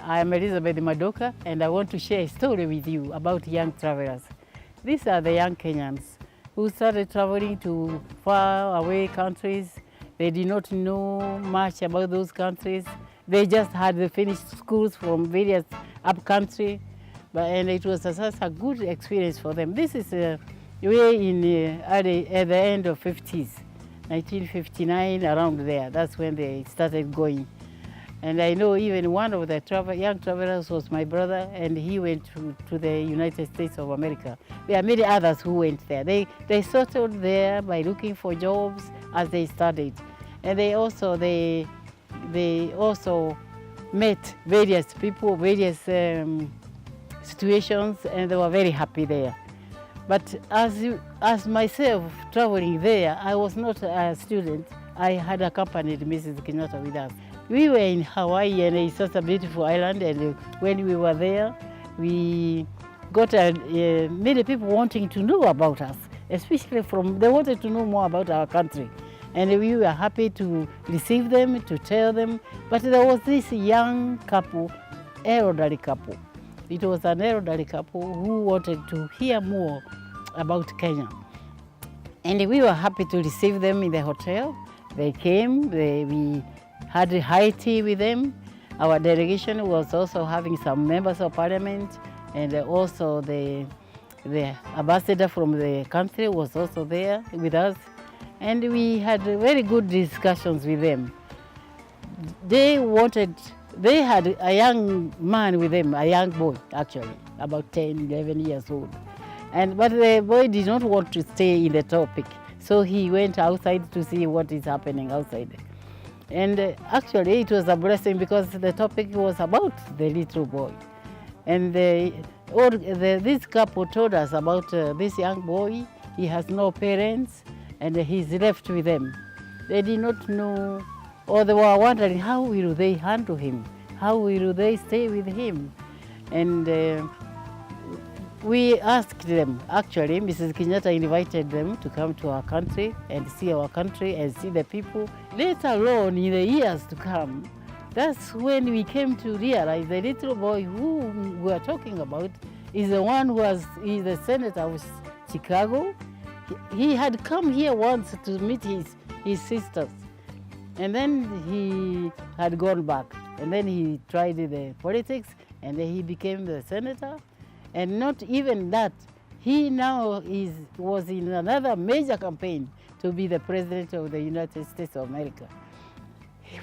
I am Elizabeth Madoka, and I want to share a story with you about young travelers. These are the young Kenyans who started traveling to far away countries. They did not know much about those countries. They just had finished schools from various up country, and it was such a good experience for them. This is way in at the end of 50s, 1959, around there. That's when they started going. And I know even one of the young travelers was my brother, and he went to the United States of America. There are many others who went there. They settled there by looking for jobs as they studied. And they also met various people, various situations, and they were very happy there. But as myself traveling there, I was not a student. I had accompanied Mrs. Kenyatta with us. We were in Hawaii, and it's such a beautiful island, and when we were there, we got many people wanting to know about us, especially they wanted to know more about our country. And we were happy to receive them, to tell them. But there was this young couple, elderly couple. It was an elderly couple who wanted to hear more about Kenya. And we were happy to receive them in the hotel. They came, we had high tea with them. Our delegation was also having some members of parliament, and also the ambassador from the country was also there with us. And we had very good discussions with them. They had a young man with them, a young boy actually, about 10, 11 years old. But the boy did not want to stay in the topic, so he went outside to see what is happening outside. And actually it was a blessing because the topic was about the little boy. And this couple told us about this young boy. He has no parents, and he's left with them. They did not know, or they were wondering how will they handle him? How will they stay with him? And we asked them, actually, Mrs. Kenyatta invited them to come to our country and see our country and see the people. Later on, in the years to come, that's when we came to realize the little boy who we are talking about is the one who is the senator of Chicago. He had come here once to meet his sisters, and then he had gone back, and then he tried the politics, and then he became the senator. And not even that, he now was in another major campaign to be the president of the United States of America.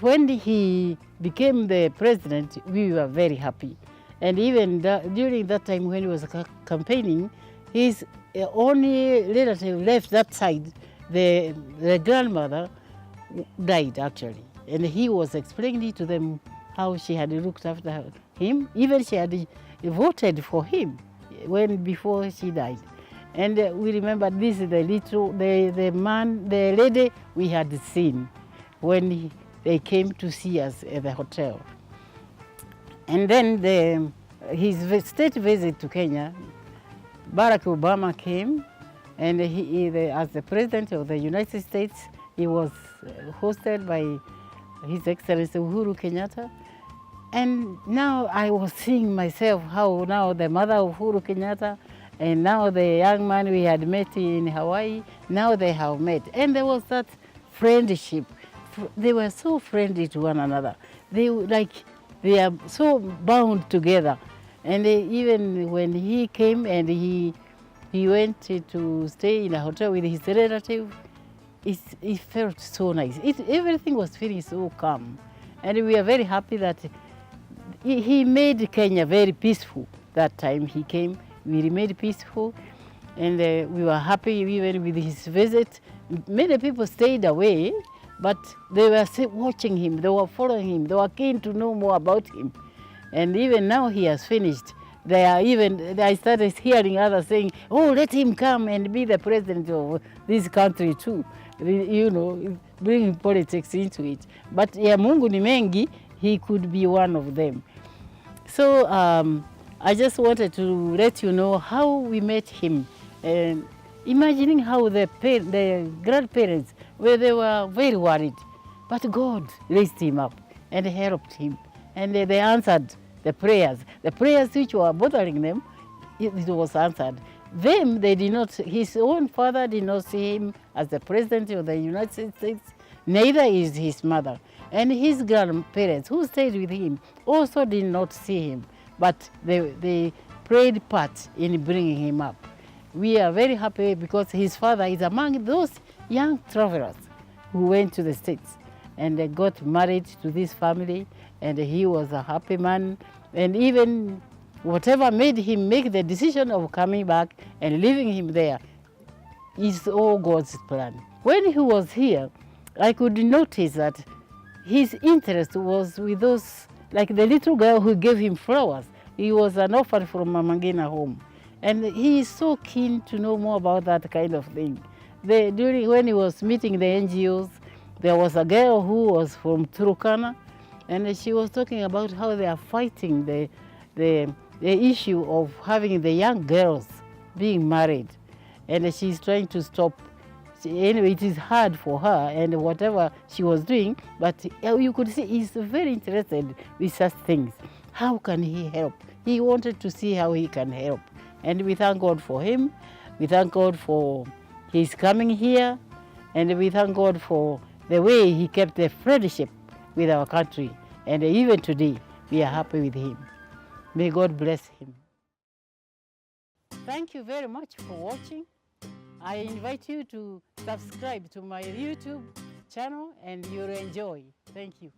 When he became the president, we were very happy. And even during that time when he was campaigning, his only relative left that side, the grandmother, died actually. And he was explaining to them how she had looked after him. Even she had voted for him before she died. And we remember this is the lady we had seen when they came to see us at the hotel. And then his state visit to Kenya, Barack Obama came, and as the president of the United States, he was hosted by His Excellency Uhuru Kenyatta. And now I was seeing myself how now the mother of Uhuru Kenyatta and now the young man we had met in Hawaii, now they have met. And there was that friendship. They were so friendly to one another. They are so bound together. And even when he came and he went to stay in a hotel with his relative, it felt so nice. Everything was feeling so calm. And we are very happy that he made Kenya very peaceful. That time he came, we remained peaceful, and we were happy even with his visit. Many people stayed away, but they were watching him, they were following him, they were keen to know more about him. And even now he has finished. I started hearing others saying, oh, let him come and be the president of this country too. You know, bringing politics into it. But ya Mungu ni mengi, he could be one of them. So I just wanted to let you know how we met him. And imagining how the grandparents, they were very worried. But God raised him up and helped him. And they answered the prayers which were bothering them, it was answered. Them, they did not, his own father did not see him as the president of the United States, neither is his mother. And his grandparents who stayed with him also did not see him, but they played part in bringing him up. We are very happy because his father is among those young travelers who went to the States and they got married to this family, and he was a happy man. And even whatever made him make the decision of coming back and leaving him there is all God's plan. When he was here, I could notice that his interest was with those, like the little girl who gave him flowers. He was an orphan from a Mangina home. And he is so keen to know more about that kind of thing. When he was meeting the NGOs, there was a girl who was from Turkana, and she was talking about how they are fighting the issue of having the young girls being married. And she's trying to stop. Anyway, it is hard for her and whatever she was doing, but you could see he's very interested with such things. How can he help? He wanted to see how he can help. And we thank God for him. We thank God for his coming here. And we thank God for the way he kept the friendship with our country. And even today, we are happy with him. May God bless him. Thank you very much for watching. I invite you to subscribe to my YouTube channel and you'll enjoy. Thank you.